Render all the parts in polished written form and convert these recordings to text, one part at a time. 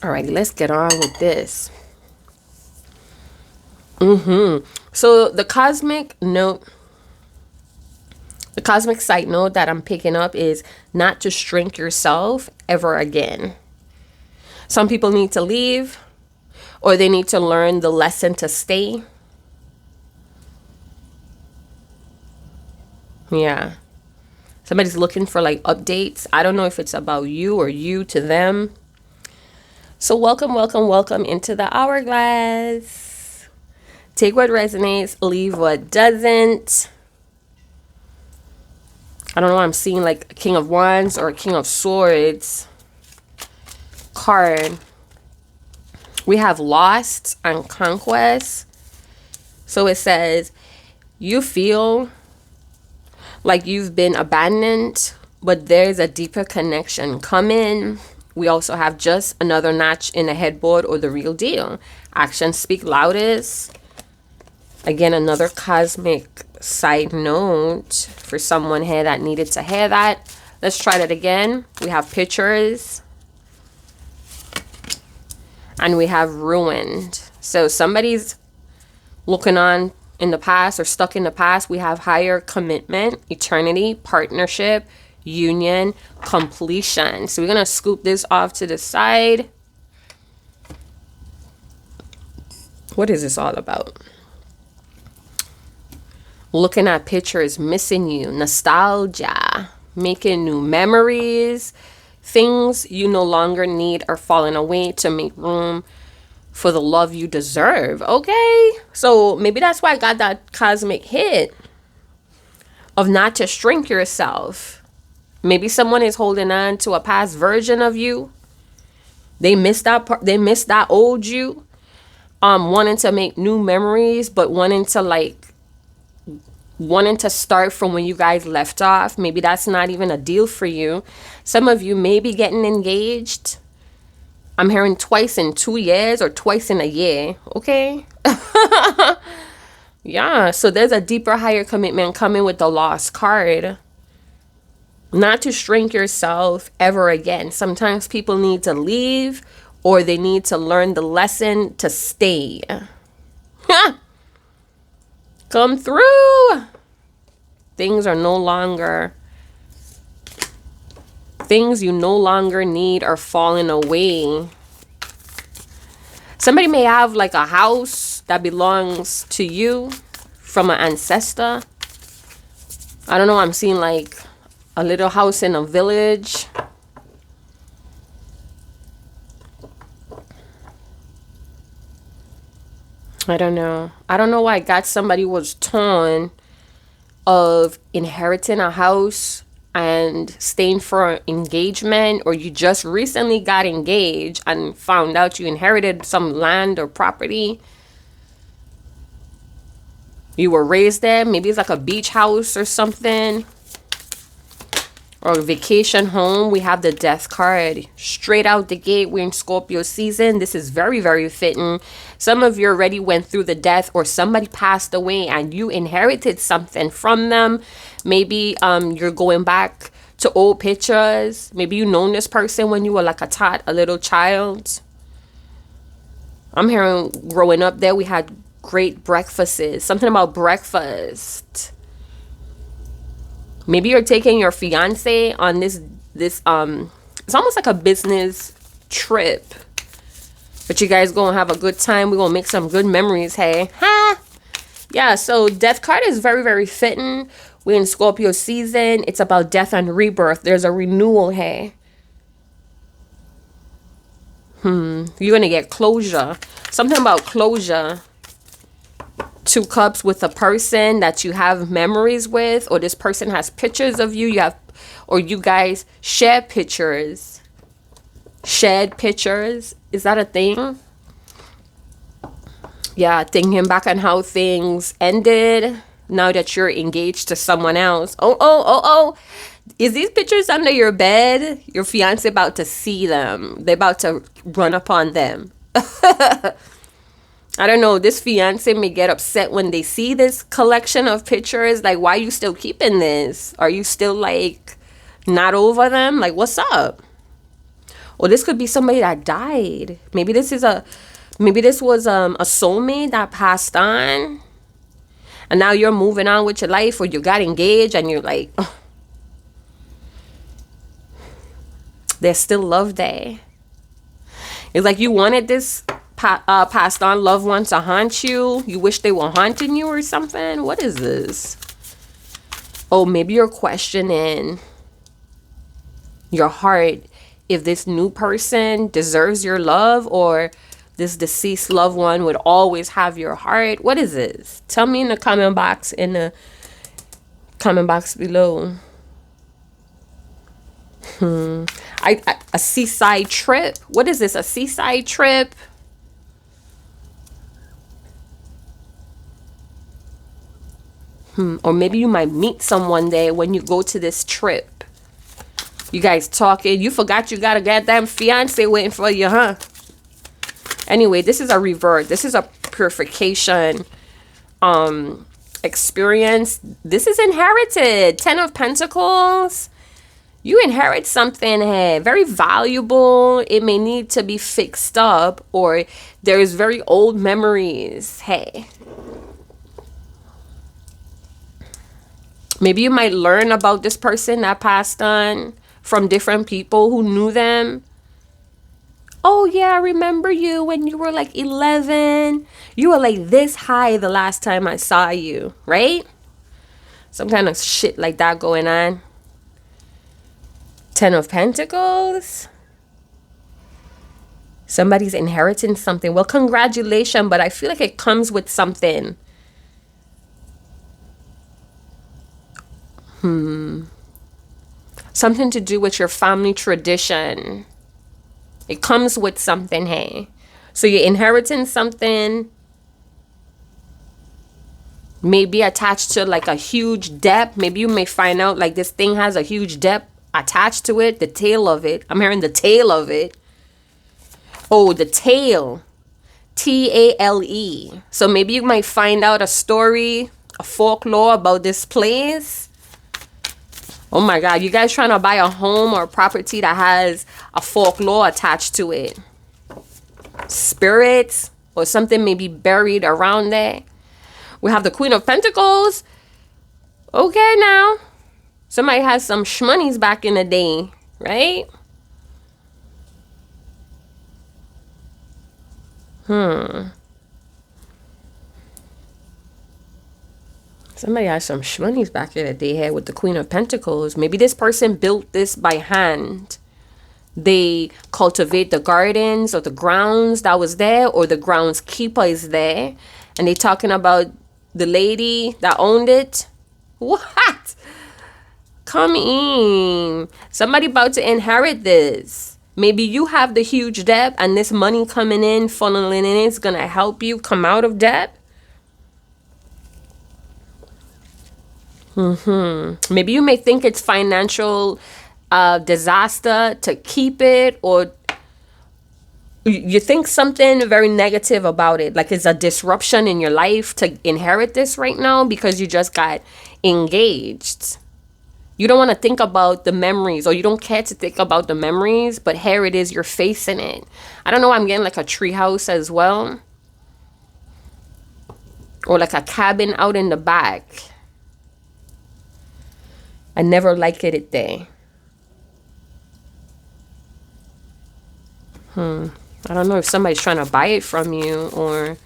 All right, let's get on with this. So the cosmic side note that I'm picking up is not to shrink yourself ever again. Some people need to leave, or they need to learn the lesson to stay. Yeah. Somebody's looking for like updates. I don't know if it's about you or you to them. So welcome, welcome, welcome into the hourglass. Take what resonates, leave what doesn't. I don't know, I'm seeing like a King of Wands or a King of Swords card. We have Lost and Conquest. So it says, you feel like you've been abandoned, but there's a deeper connection coming. We also have Just Another Notch in the Headboard or The Real Deal. Actions speak loudest. Again, another cosmic side note for someone here that needed to hear that. Let's try that again. We have Pictures. And we have Ruined. So somebody's looking on in the past or stuck in the past. We have Higher Commitment, Eternity, Partnership, Union, Completion. So we're going to scoop this off to the side. What is this all about? Looking at pictures, missing you, nostalgia, making new memories, things you no longer need are falling away to make room for the love you deserve. Okay, so maybe that's why I got that cosmic hit of not to shrink yourself. Maybe someone is holding on to a past version of you. They missed that part. They missed that old you. Wanting to make new memories, but wanting to start from when you guys left off. Maybe that's not even a deal for you. Some of you may be getting engaged. I'm hearing twice in 2 years or twice in a year. Okay. Yeah. So there's a deeper, higher commitment coming with the Lost card. Not to shrink yourself ever again. Sometimes people need to leave or they need to learn the lesson to stay. Come through. Things you no longer need are falling away. Somebody may have like a house that belongs to you from an ancestor. I don't know. I'm seeing like a little house in a village. I don't know. I don't know why I got somebody was torn of inheriting a house and staying for engagement, or you just recently got engaged and found out you inherited some land or property. You were raised there. Maybe it's like a beach house or something. Or a vacation home. We have the Death card. Straight out the gate, we're in Scorpio season. This is very, very fitting. Some of you already went through the death, or somebody passed away and you inherited something from them. Maybe you're going back to old pictures. Maybe you known this person when you were like a little child. I'm hearing growing up there, we had great breakfasts. Something about breakfast. Maybe you're taking your fiance on this it's almost like a business trip. But you guys gonna have a good time. We're gonna make some good memories, hey. Ha! Yeah, so Death card is very, very fitting. We're in Scorpio season. It's about death and rebirth. There's a renewal, hey. You're gonna get closure. Something about closure. 2 cups with a person that you have memories with, or this person has pictures of you. Or you guys share pictures. Shared pictures. Is that a thing? Yeah, thinking back on how things ended now that you're engaged to someone else. Oh. Is these pictures under your bed? Your fiance about to see them. They're about to run upon them. I don't know, this fiance may get upset when they see this collection of pictures. Like, why are you still keeping this? Are you still, like, not over them? Like, what's up? Or this could be somebody that died. Maybe this was a soulmate that passed on. And now you're moving on with your life, or you got engaged and you're like, oh, there's still love there. It's like you wanted this passed on loved one to haunt you. You wish they were haunting you or something. What is this? Oh, maybe you're questioning your heart if this new person deserves your love, or this deceased loved one would always have your heart. What is this? Tell me in the comment box below. A seaside trip. What is this? A seaside trip? Or maybe you might meet someone there when you go to this trip. You guys talking. You forgot you got a goddamn fiance waiting for you, huh? Anyway, this is a revert. This is a purification experience. This is inherited. 10 of Pentacles. You inherit something here, very valuable. It may need to be fixed up, or there's very old memories. Hey. Maybe you might learn about this person that passed on from different people who knew them. Oh yeah, I remember you when you were like 11. You were like this high the last time I saw you, right? Some kind of shit like that going on. 10 of Pentacles. Somebody's inheriting something. Well, congratulations, but I feel like it comes with something. Something to do with your family tradition. It comes with something, hey. So you're inheriting something, maybe attached to like a huge debt. Maybe you may find out like this thing has a huge debt attached to it. The tail of it. I'm hearing the tail of it. Oh, the tail. T-A-L-E. So maybe you might find out a story, a folklore about this place. Oh my God, you guys trying to buy a home or a property that has a folklore attached to it. Spirits or something may be buried around there. We have the Queen of Pentacles. Okay, now. Somebody has some shmonies back in the day, right? Somebody has some shmonies back in the day here with the Queen of Pentacles. Maybe this person built this by hand. They cultivate the gardens or the grounds that was there, or the groundskeeper is there. And they talking about the lady that owned it. What? Come in. Somebody about to inherit this. Maybe you have the huge debt, and this money coming in, funneling in, is going to help you come out of debt. Maybe you may think it's financial disaster to keep it, or you think something very negative about it, like it's a disruption in your life to inherit this right now because you just got engaged. You don't want to think about the memories, or you don't care to think about the memories, but here it is, you're facing it. I don't know, I'm getting like a tree house as well, or like a cabin out in the back. I never liked it there. I don't know if somebody's trying to buy it from you, or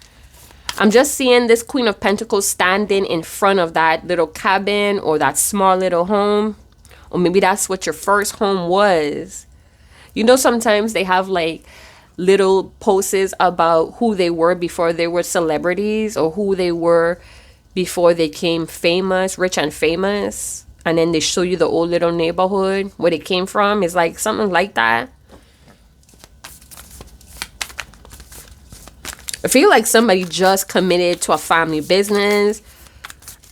I'm just seeing this Queen of Pentacles standing in front of that little cabin or that small little home. Or maybe that's what your first home was. You know, sometimes they have like little posts about who they were before they were celebrities, or who they were before they became famous, rich and famous. And then they show you the old little neighborhood where they came from. It's like something like that. I feel like somebody just committed to a family business,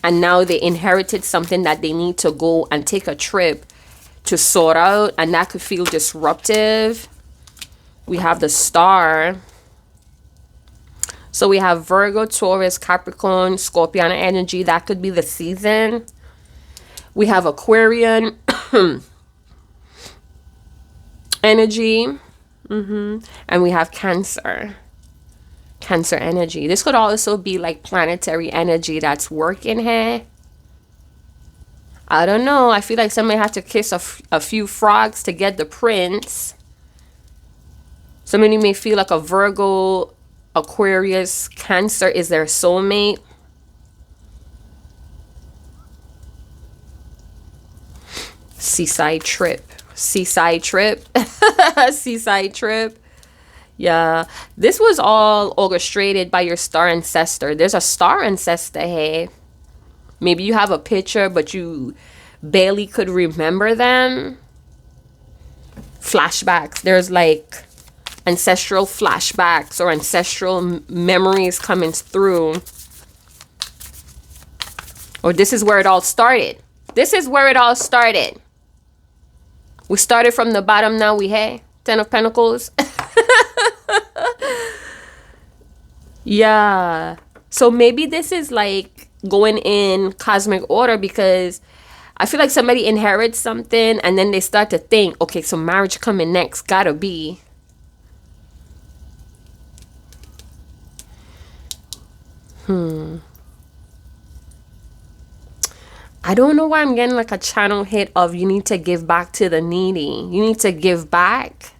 and now they inherited something that they need to go and take a trip to sort out, and that could feel disruptive. We have the Star. So we have Virgo, Taurus, Capricorn, Scorpion energy. That could be the season. We have Aquarian energy. And we have Cancer. Cancer energy. This could also be like planetary energy that's working here. I don't know. I feel like somebody had to kiss a few frogs to get the prince. Somebody may feel like a Virgo, Aquarius, Cancer is their soulmate. Seaside trip. Seaside trip. Seaside trip. Yeah. This was all orchestrated by your star ancestor. There's a star ancestor here. Maybe you have a picture, but you barely could remember them. Flashbacks. There's like ancestral flashbacks or ancestral memories coming through. Or this is where it all started. This is where it all started. We started from the bottom, now we have 10 of Pentacles. Yeah. So maybe this is like going in cosmic order, because I feel like somebody inherits something and then they start to think, okay, so marriage coming next, gotta be. I don't know why I'm getting like a channel hit of you need to give back to the needy. You need to give back.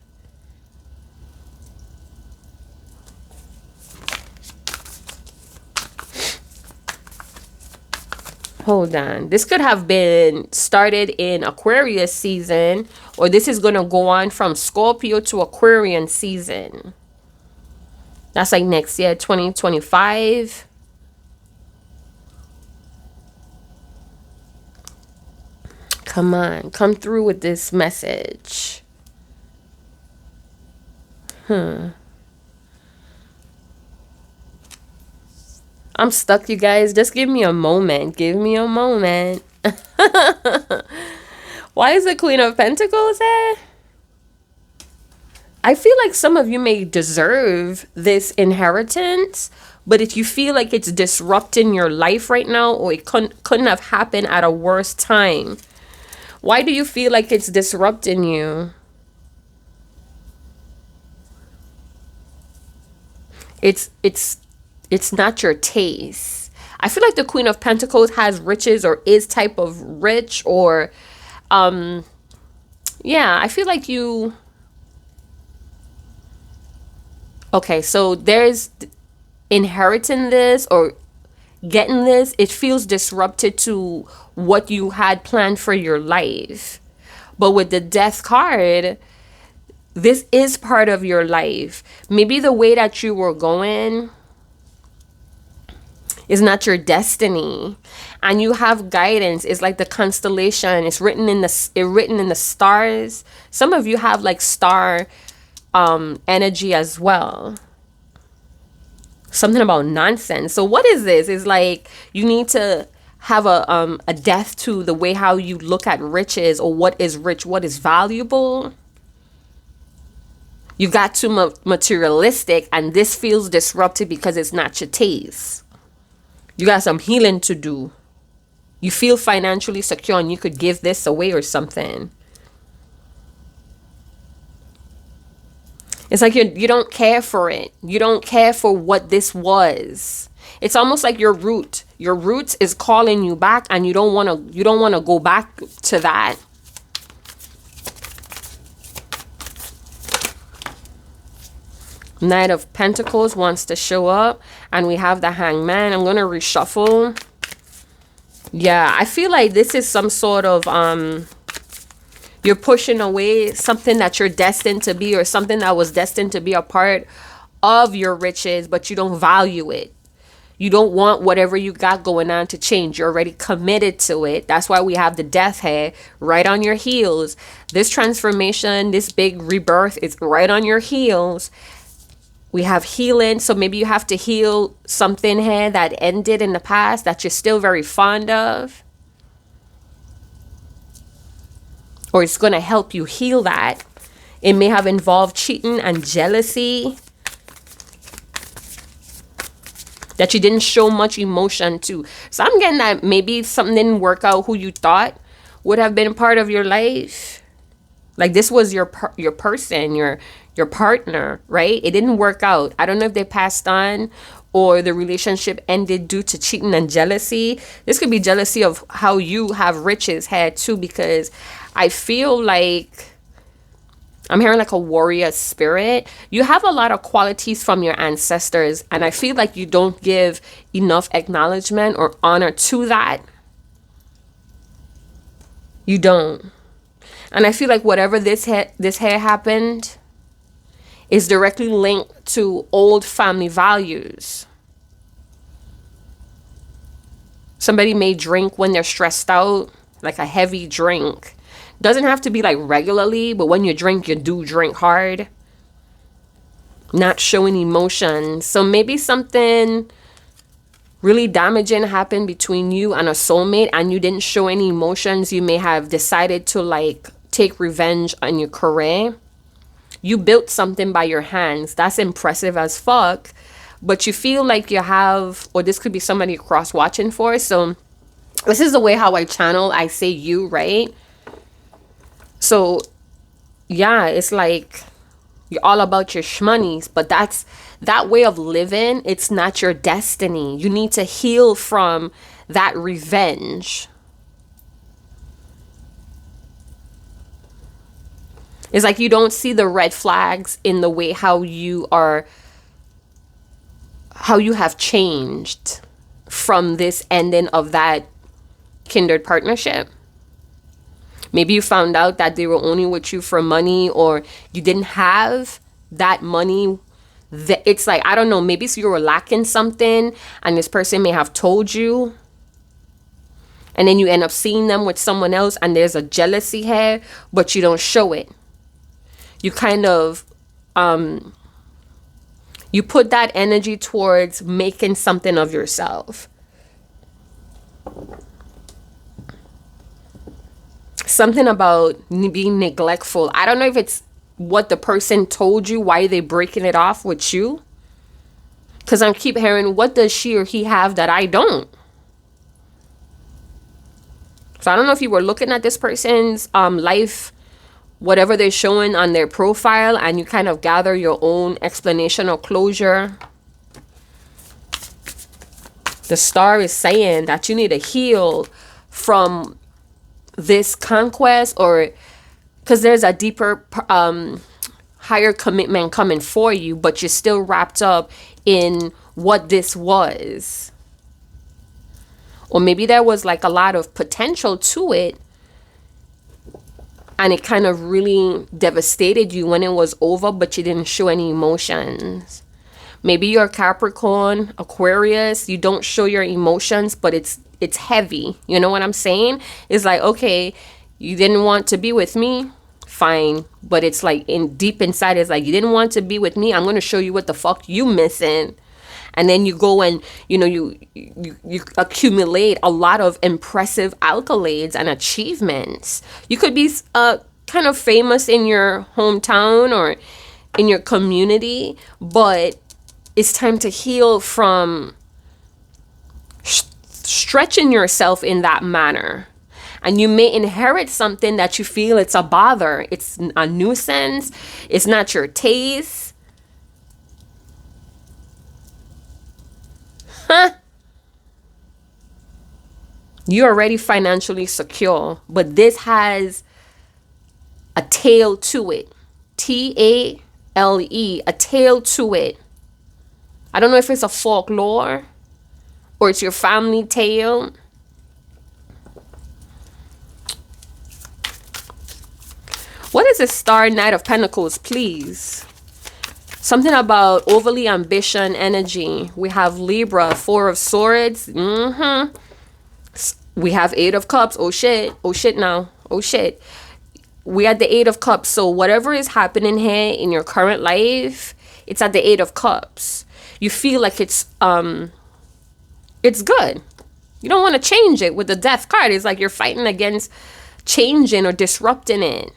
Hold on. This could have been started in Aquarius season, or this is going to go on from Scorpio to Aquarian season. That's like next year, 2025. Come on, come through with this message. I'm stuck, you guys. Just give me a moment. Give me a moment. Why is the Queen of Pentacles there? I feel like some of you may deserve this inheritance, but if you feel like it's disrupting your life right now, or it couldn't have happened at a worse time. Why do you feel like it's disrupting you? It's not your taste. I feel like the Queen of Pentacles has riches, or is type of rich, or yeah, I feel like you. Okay, so there's inheriting this or getting this. It feels disrupted to what you had planned for your life. But with the Death card, this is part of your life. Maybe the way that you were going is not your destiny, and you have guidance. It's like the constellation. It's written in the stars. Some of you have like star energy as well. Something about nonsense. So what is this? It's like you need to have a death to the way how you look at riches, or what is rich, what is valuable. You got too materialistic, and this feels disrupted because it's not your taste. You got some healing to do. You feel financially secure and you could give this away or something. It's like you don't care for it. You don't care for what this was. It's almost like your root. Your roots is calling you back, and you don't want to go back to that. Knight of Pentacles wants to show up, and we have the Hangman. I'm going to reshuffle. Yeah, I feel like this is some sort of you're pushing away something that you're destined to be, or something that was destined to be a part of your riches, but you don't value it. You don't want whatever you got going on to change. You're already committed to it. That's why we have the Death here right on your heels. This transformation, this big rebirth is right on your heels. We have healing. So maybe you have to heal something here that ended in the past that you're still very fond of. Or it's going to help you heal that. It may have involved cheating and jealousy that you didn't show much emotion to. So I'm getting that maybe something didn't work out who you thought would have been part of your life. Like this was your person, your partner, right? It didn't work out. I don't know if they passed on or the relationship ended due to cheating and jealousy. This could be jealousy of how you have riches had too, because I feel like I'm hearing like a warrior spirit. You have a lot of qualities from your ancestors, and I feel like you don't give enough acknowledgement or honor to that. You don't. And I feel like whatever this hair happened is directly linked to old family values. Somebody may drink when they're stressed out, like a heavy drink. Doesn't have to be like regularly, but when you drink, you do drink hard. Not showing emotion. So maybe something really damaging happened between you and a soulmate and you didn't show any emotions. You may have decided to like take revenge on your career. You built something by your hands. That's impressive as fuck. But you feel like you have, or this could be somebody you're cross watching for. So this is the way how I channel. I say you, right? So yeah, it's like you're all about your shmoneys, but that way of living, it's not your destiny. You need to heal from that revenge. It's like you don't see the red flags in the way how you have changed from this ending of that kindred partnership. Maybe you found out that they were only with you for money, or you didn't have that money. It's like, I don't know, maybe you were lacking something and this person may have told you. And then you end up seeing them with someone else and there's a jealousy here, but you don't show it. You kind of, you put that energy towards making something of yourself. Something about being neglectful. I don't know if it's what the person told you, why they breaking it off with you. Because I keep hearing, what does she or he have that I don't? So I don't know if you were looking at this person's life, whatever they're showing on their profile, and you kind of gather your own explanation or closure. The star is saying that you need to heal from this conquest, or because there's a deeper higher commitment coming for you, but you're still wrapped up in what this was. Or maybe there was like a lot of potential to it and it kind of really devastated you when it was over, but you didn't show any emotions. Maybe you're Capricorn, Aquarius, you don't show your emotions, but it's heavy. You know what I'm saying? It's like, okay, you didn't want to be with me, fine. But it's like deep inside, it's like, you didn't want to be with me. I'm going to show you what the fuck you missing. And then you go and, you accumulate a lot of impressive accolades and achievements. You could be kind of famous in your hometown or in your community, but it's time to heal from stretching yourself in that manner. And you may inherit something that you feel it's a bother. It's a nuisance. It's not your taste. You're already financially secure, but this has a tail to it. Tale, a tail to it. I don't know if it's a folklore or it's your family tale. What is a star Knight of Pentacles, please? Something about overly ambition energy. We have Libra, Four of Swords. We have Eight of Cups. Oh shit. Oh shit now. Oh shit. We had the Eight of Cups. So whatever is happening here in your current life, it's at the Eight of Cups. You feel like it's good. You don't want to change it with the Death card. It's like you're fighting against changing or disrupting it.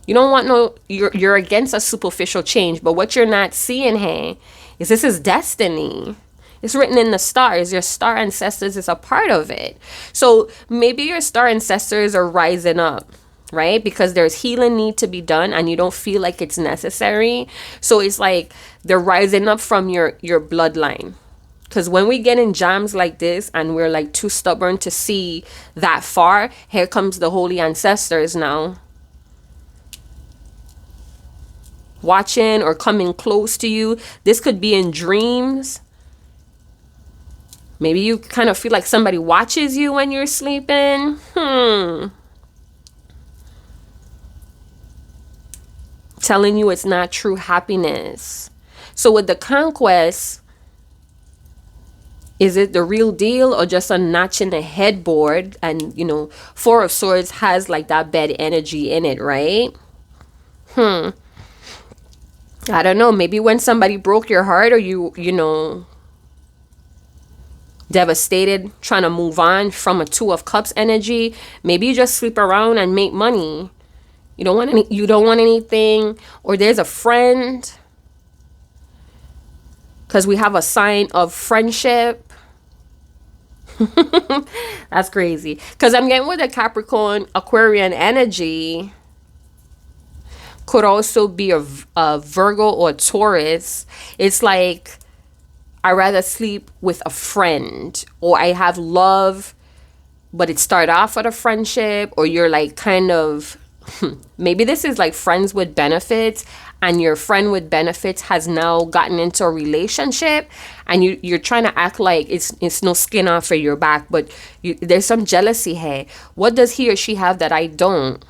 You don't want you're against a superficial change, but what you're not seeing here is this is destiny. It's written in the stars. Your star ancestors is a part of it. So maybe your star ancestors are rising up. right? Because there's healing need to be done and you don't feel like it's necessary. So it's like they're rising up from your bloodline. Because when we get in jams like this and we're like too stubborn to see that far, here comes the holy ancestors now, watching or coming close to you. This could be in dreams. Maybe you kind of feel like somebody watches you when you're sleeping. Telling you it's not true happiness. So with the conquest, is it the real deal or just a notch in the headboard? And, you know, Four of Swords has like that bad energy in it, right? I don't know. Maybe when somebody broke your heart or you know, devastated, trying to move on from a Two of Cups energy, maybe you just sleep around and make money. You don't want anything, or there's a friend, because we have a sign of friendship. That's crazy. Because I'm getting with a Capricorn, Aquarian energy. Could also be a Virgo or Taurus. It's like, I rather sleep with a friend, or I have love, but it started off with a friendship, or you're like kind of, maybe this is like friends with benefits, and your friend with benefits has now gotten into a relationship, and you're trying to act like it's no skin off of your back, but there's some jealousy here. What does he or she have that I don't?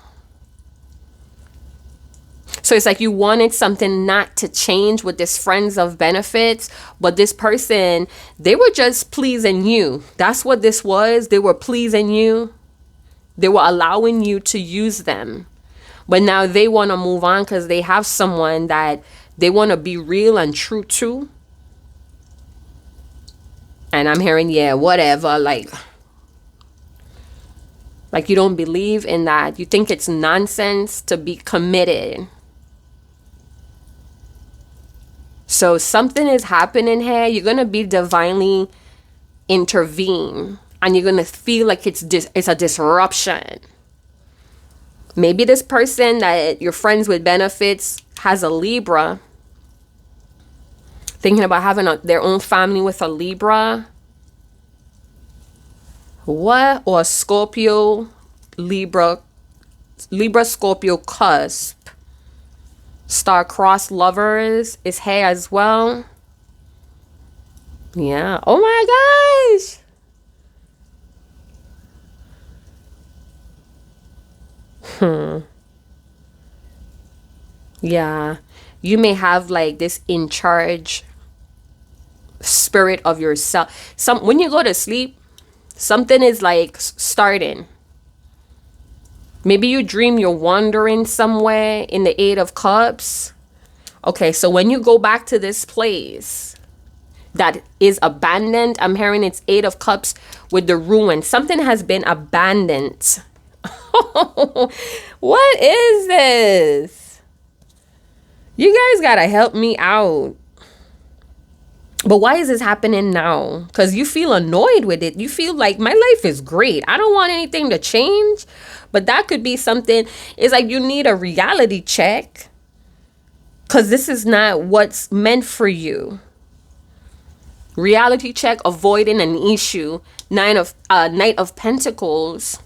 So it's like you wanted something not to change with this friends of benefits, but this person, they were just pleasing you. That's what this was. They were pleasing you. They were allowing you to use them. But now they want to move on because they have someone that they want to be real and true to. And I'm hearing, yeah, whatever, like you don't believe in that. You think it's nonsense to be committed. So something is happening here. You're going to be divinely intervene, and you're going to feel like it's a disruption. Maybe this person that you're friends with benefits has a Libra. Thinking about having their own family with a Libra. What? Or a Scorpio, Libra, Scorpio cusp. Star-crossed lovers is here as well. Yeah. Oh my gosh. Yeah. You may have like this in charge spirit of yourself. When you go to sleep, something is like starting. Maybe you dream you're wandering somewhere in the Eight of Cups. Okay, so when you go back to this place that is abandoned, I'm hearing it's Eight of Cups with the ruin. Something has been abandoned. What is this? You guys gotta help me out. But why is this happening now? Because you feel annoyed with it. You feel like my life is great. I don't want anything to change. But that could be something. It's like you need a reality check. Because this is not what's meant for you. Reality check, avoiding an issue. Knight of Pentacles.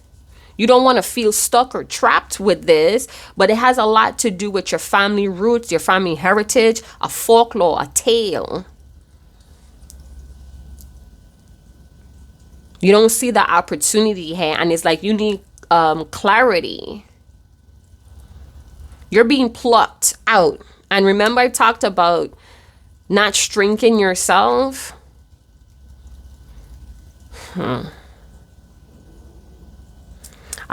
You don't want to feel stuck or trapped with this. But it has a lot to do with your family roots, your family heritage, a folklore, a tale. You don't see the opportunity here, and it's like you need clarity. You're being plucked out. And remember, I talked about not shrinking yourself. I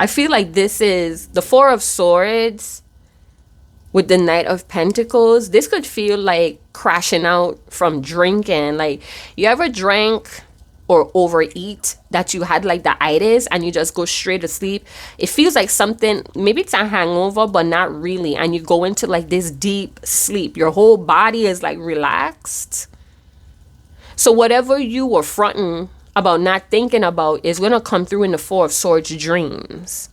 feel like this is the Four of Swords with the Knight of Pentacles. This could feel like crashing out from drinking. Like, you ever drank or overeat that you had like the itis and you just go straight to sleep? It feels like something, maybe it's a hangover, but not really. And you go into like this deep sleep. Your whole body is like relaxed. So whatever you were fronting about not thinking about is going to come through in the Four of Swords dreams.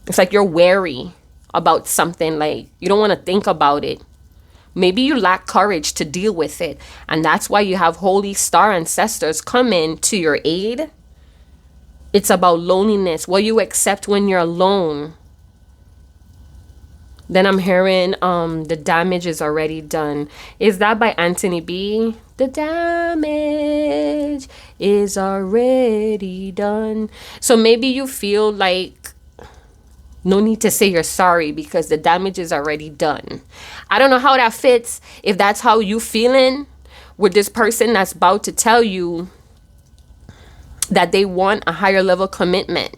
It's like you're wary about something, like you don't want to think about it. Maybe you lack courage to deal with it. And that's why you have holy star ancestors come in to your aid. It's about loneliness, what you accept when you're alone. Then I'm hearing the damage is already done. Is that by Anthony B? The damage is already done. So maybe you feel like no need to say you're sorry because the damage is already done. I don't know how that fits. If that's how you feeling with this person that's about to tell you that they want a higher level commitment.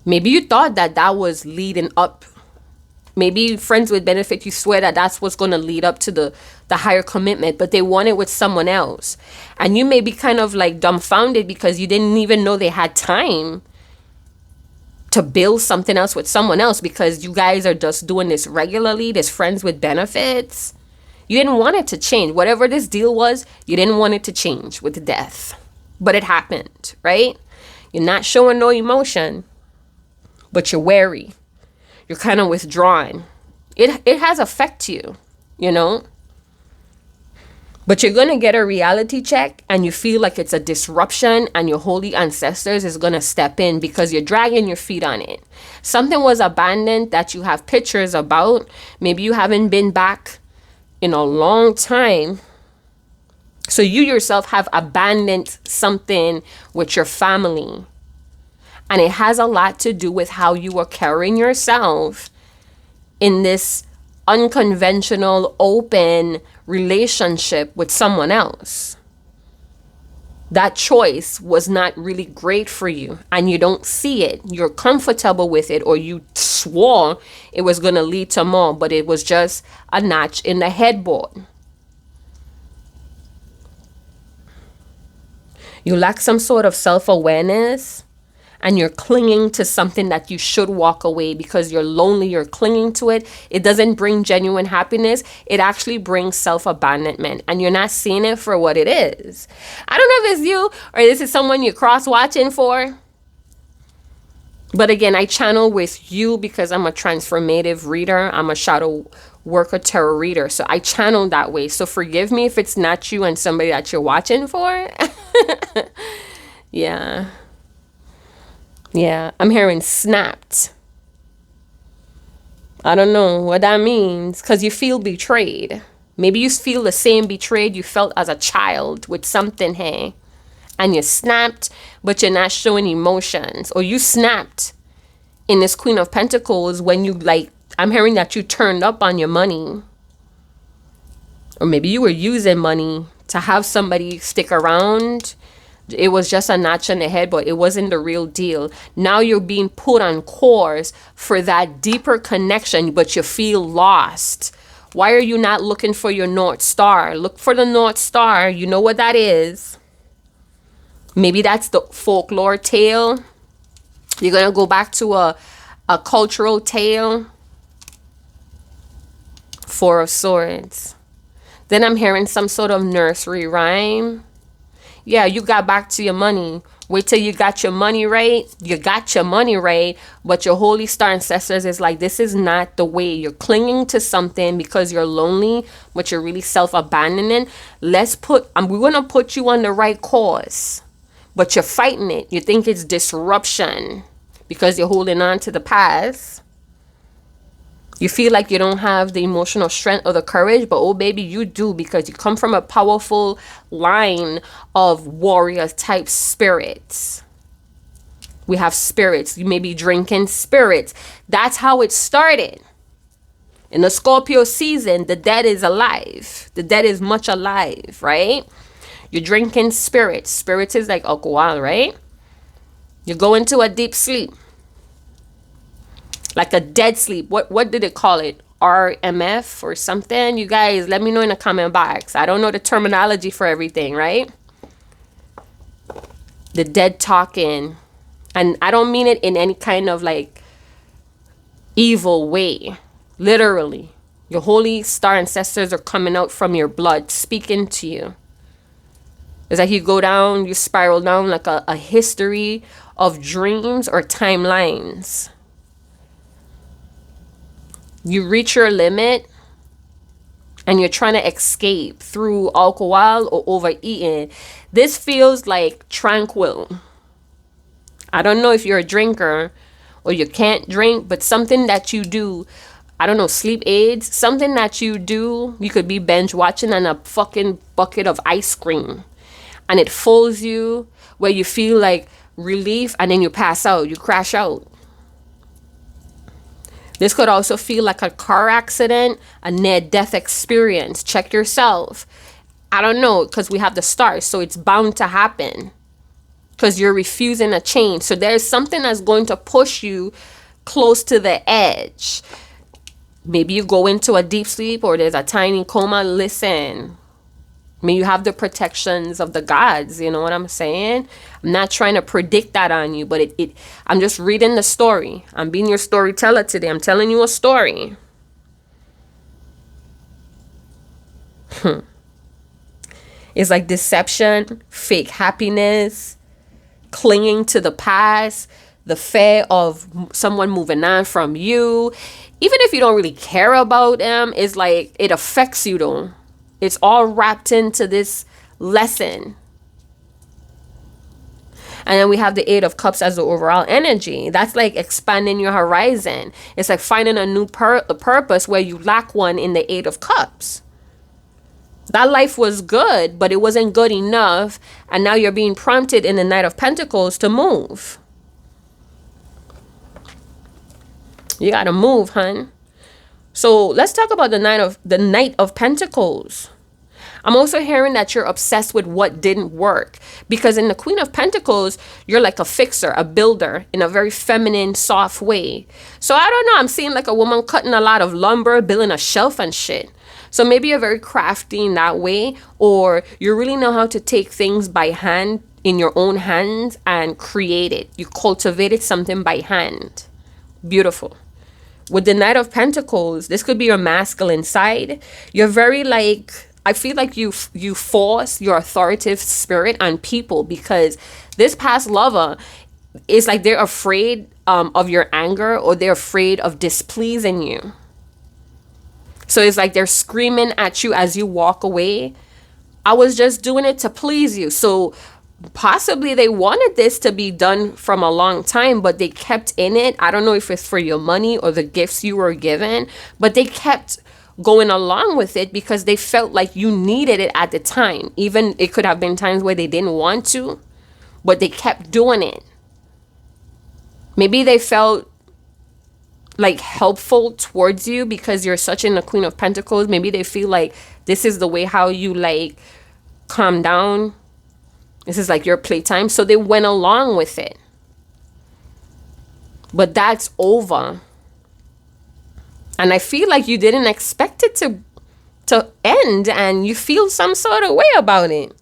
Maybe you thought that that was leading up. Maybe friends with benefit, you swear that that's what's going to lead up to the higher commitment, but they want it with someone else. And you may be kind of like dumbfounded because you didn't even know they had time to build something else with someone else because you guys are just doing this regularly, this friends with benefits. You didn't want it to change. Whatever this deal was, you didn't want it to change with death. But it happened, right? You're not showing no emotion, but you're wary. You're kind of withdrawn. It has affected you, you know? But you're going to get a reality check and you feel like it's a disruption and your holy ancestors is going to step in because you're dragging your feet on it. Something was abandoned that you have pictures about. Maybe you haven't been back in a long time. So you yourself have abandoned something with your family. And it has a lot to do with how you are carrying yourself in this unconventional, open relationship with someone else. That choice was not really great for you and you don't see it. You're comfortable with it, or you swore it was going to lead to more, but it was just a notch in the headboard. You lack some sort of self-awareness and you're clinging to something that you should walk away because you're lonely, you're clinging to it. It doesn't bring genuine happiness. It actually brings self-abandonment and you're not seeing it for what it is. I don't know if it's you or this is someone you're cross-watching for. But again, I channel with you because I'm a transformative reader. I'm a shadow worker tarot reader. So I channel that way. So forgive me if it's not you and somebody that you're watching for. Yeah. Yeah, I'm hearing snapped. I don't know what that means because you feel betrayed. Maybe you feel the same betrayed you felt as a child with something, hey? And you snapped, but you're not showing emotions. Or you snapped in this Queen of Pentacles when you I'm hearing that you turned up on your money. Or maybe you were using money to have somebody stick around. It was just a notch in the head, but it wasn't the real deal. Now you're being put on course for that deeper connection, but you feel lost. Why are you not looking for your North Star? Look for the North Star. You know what that is. Maybe that's the folklore tale. You're going to go back to a cultural tale. Four of Swords. Then I'm hearing some sort of nursery rhyme. Yeah, you got back to your money. Wait till you got your money right. You got your money right. But your holy star ancestors is like, this is not the way. You're clinging to something because you're lonely, but you're really self-abandoning. We're going to put you on the right course. But you're fighting it. You think it's disruption because you're holding on to the past. You feel like you don't have the emotional strength or the courage, but oh baby, you do, because you come from a powerful line of warrior type spirits. We have spirits. You may be drinking spirits. That's how it started. In the Scorpio season, the dead is alive. The dead is much alive, right? You're drinking spirits. Spirits is like alcohol, right? You go into a deep sleep. Like a dead sleep. What did it call it? RMF or something? You guys, let me know in the comment box. I don't know the terminology for everything, right? The dead talking. And I don't mean it in any kind of like evil way. Literally. Your holy star ancestors are coming out from your blood, speaking to you. It's like you go down, you spiral down like a history of dreams or timelines. You reach your limit and you're trying to escape through alcohol or overeating. This feels like tranquil. I don't know if you're a drinker or you can't drink, but something that you do, I don't know, sleep aids, something that you do, you could be binge watching on a fucking bucket of ice cream and it fools you where you feel like relief and then you pass out, you crash out. This could also feel like a car accident, a near-death experience. Check yourself. I don't know, because we have the stars, so it's bound to happen because you're refusing a change. So there's something that's going to push you close to the edge. Maybe you go into a deep sleep or there's a tiny coma. Listen, I mean, you have the protections of the gods, you know what I'm saying? I'm not trying to predict that on you, but I'm just reading the story. I'm being your storyteller today. I'm telling you a story. It's like deception, fake happiness, clinging to the past, the fear of someone moving on from you. Even if you don't really care about them, it's like it affects you though. It's all wrapped into this lesson. And then we have the Eight of Cups as the overall energy. That's like expanding your horizon. It's like finding a new purpose where you lack one in the Eight of Cups. That life was good, but it wasn't good enough. And now you're being prompted in the Knight of Pentacles to move. You got to move, hun. So let's talk about the Knight of Pentacles. I'm also hearing that you're obsessed with what didn't work, because in the Queen of Pentacles, you're like a fixer, a builder in a very feminine, soft way. So I don't know. I'm seeing like a woman cutting a lot of lumber, building a shelf and shit. So maybe you're very crafty in that way, or you really know how to take things by hand in your own hands and create it. You cultivated something by hand. Beautiful. With the Knight of Pentacles, this could be your masculine side. You're very like, I feel like you force your authoritative spirit on people, because this past lover is like they're afraid of your anger, or they're afraid of displeasing you. So it's like they're screaming at you as you walk away. I was just doing it to please you. So possibly they wanted this to be done from a long time, but they kept in it. I don't know if it's for your money or the gifts you were given, but they kept going along with it because they felt like you needed it at the time. Even it could have been times where they didn't want to, but they kept doing it. Maybe they felt like helpful towards you because you're such in the Queen of Pentacles. Maybe they feel like this is the way how you like calm down. This is like your playtime. So they went along with it. But that's over. And I feel like you didn't expect it to end, and you feel some sort of way about it.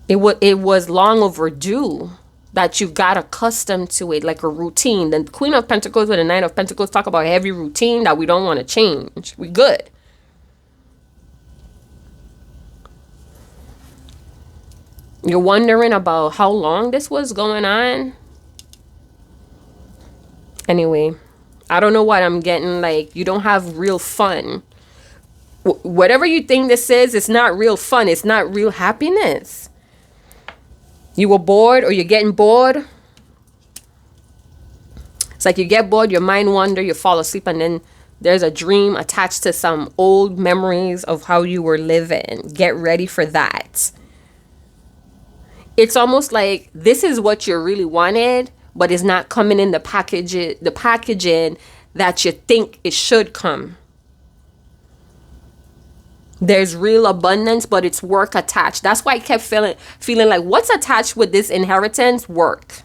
It was long overdue that you got accustomed to it, like a routine. The Queen of Pentacles with the Knight of Pentacles talk about heavy routine that we don't want to change. We good. You're wondering about how long this was going on. Anyway, I don't know what I'm getting. Like, you don't have real fun. Whatever you think this is, it's not real fun. It's not real happiness. You were bored, or you're getting bored. It's like you get bored, your mind wander, you fall asleep, and then there's a dream attached to some old memories of how you were living. Get ready for that. It's almost like this is what you really wanted, but it's not coming in the packaging that you think it should come. There's real abundance, but it's work attached. That's why I kept feeling like, what's attached with this inheritance? Work.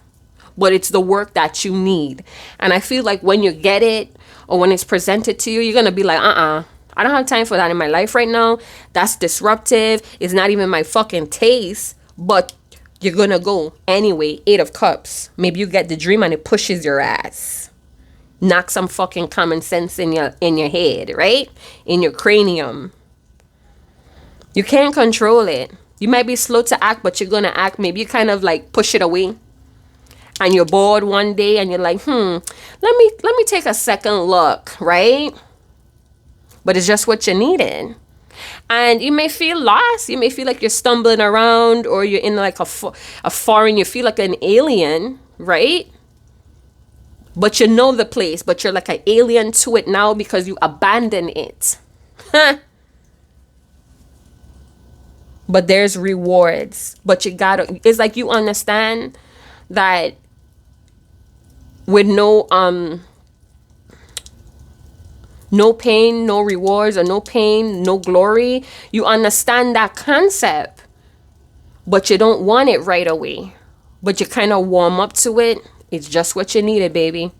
But it's the work that you need. And I feel like when you get it, or when it's presented to you, you're going to be like, I don't have time for that in my life right now. That's disruptive. It's not even my fucking taste. But you're going to go anyway. Eight of Cups. Maybe you get the dream and it pushes your ass. Knock some fucking common sense in your head, right? In your cranium. You can't control it. You might be slow to act, but you're going to act. Maybe you kind of like push it away. and you're bored one day and you're like, let me take a second look, right? But it's just what you needed. And you may feel lost. You may feel like you're stumbling around, or you're in like a foreign, you feel like an alien, right? But you know the place, but you're like an alien to it now because you abandoned it. But there's rewards. But you gotta, it's like you understand that with no pain, no rewards, or no pain, no glory. You understand that concept, but you don't want it right away. But you kind of warm up to it. It's just what you needed, baby.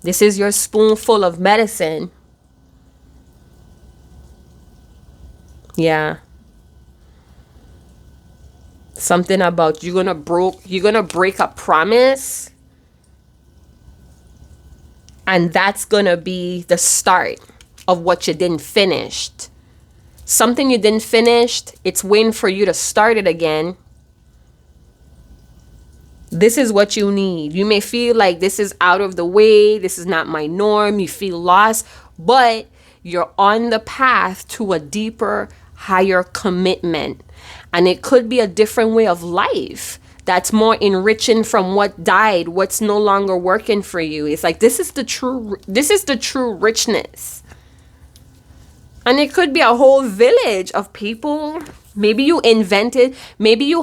This is your spoonful of medicine. Yeah. Something about you're gonna break a promise. And that's going to be the start of what you didn't finish. Something you didn't finish, it's waiting for you to start it again. This is what you need. You may feel like this is out of the way. This is not my norm. You feel lost, but you're on the path to a deeper, higher commitment. And it could be a different way of life that's more enriching from what died, what's no longer working for you. It's like, this is the true richness. And it could be a whole village of people. Maybe you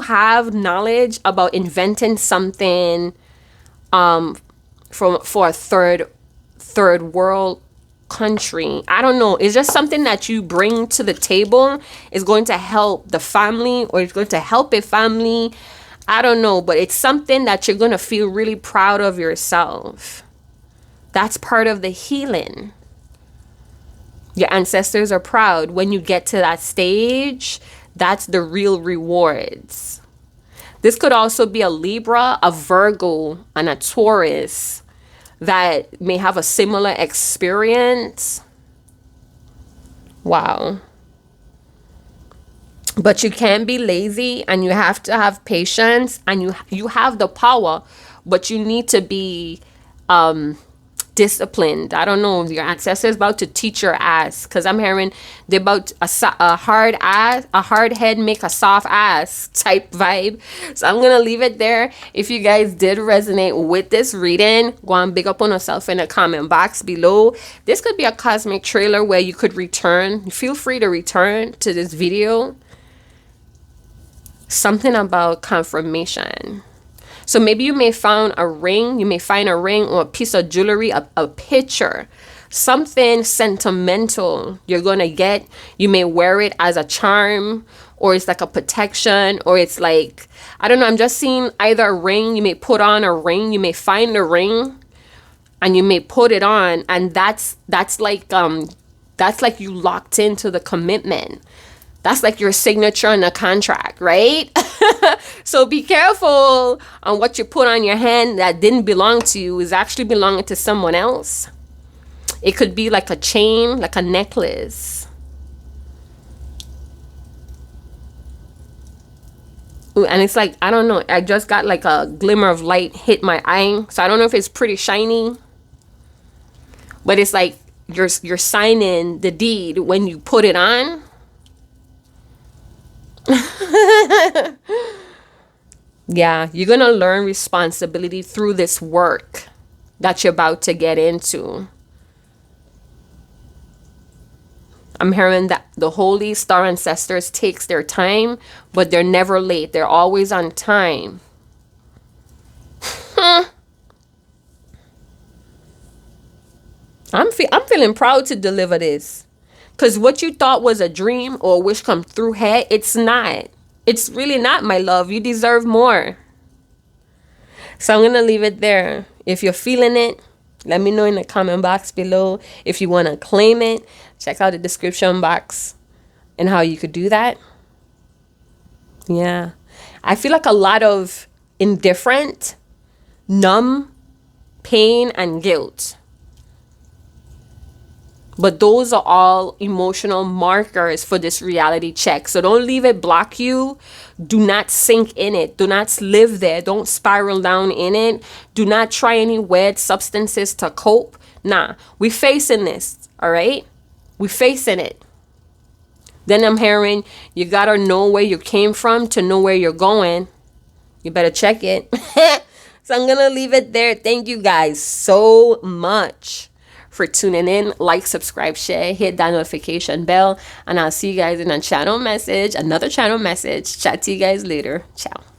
have knowledge about inventing something for a third world country. I don't know. It's just something that you bring to the table. It's going to help the family, or it's going to help a family. I don't know, but it's something that you're going to feel really proud of yourself. That's part of the healing. Your ancestors are proud. When you get to that stage, that's the real rewards. This could also be a Libra, a Virgo, and a Taurus that may have a similar experience. Wow. But you can't be lazy, and you have to have patience, and you have the power, but you need to be disciplined. I don't know, your ancestors about to teach your ass, because I'm hearing they're about a hard head make a soft ass type vibe. So I'm gonna leave it there. If you guys did resonate with this reading, go and big up on yourself in the comment box below. This could be a cosmic trailer where you could return. Feel free to return to this video. Something about confirmation. So maybe you may find a ring. You may find a ring or a piece of jewelry, a picture, something sentimental you're going to get. You may wear it as a charm, or it's like a protection, or it's like, I don't know. I'm just seeing either a ring. You may put on a ring. You may find a ring and you may put it on. And that's like you locked into the commitment. That's like your signature on a contract, right? So be careful on what you put on your hand that didn't belong to you is actually belonging to someone else. It could be like a chain, like a necklace. Ooh, and it's like, I don't know. I just got like a glimmer of light hit my eye. So I don't know if it's pretty shiny. But it's like you're signing the deed when you put it on. Yeah, you're gonna learn responsibility through this work that you're about to get into. I'm hearing that the holy star ancestors takes their time, but they're never late. They're always on time. I'm feeling proud to deliver this. Because what you thought was a dream or a wish come through head, it's not. It's really not, my love. You deserve more. So I'm going to leave it there. If you're feeling it, let me know in the comment box below. If you want to claim it, check out the description box and how you could do that. Yeah. I feel like a lot of indifferent, numb, pain, and guilt. But those are all emotional markers for this reality check. So don't leave it block you. Do not sink in it. Do not live there. Don't spiral down in it. Do not try any weird substances to cope. Nah, we facing this, all right? We facing it. Then I'm hearing you gotta know where you came from to know where you're going. You better check it. So I'm gonna leave it there. Thank you guys so much for tuning in. Like, subscribe, share, hit that notification bell, and I'll see you guys in a channel message, another channel message. Chat to you guys later. Ciao.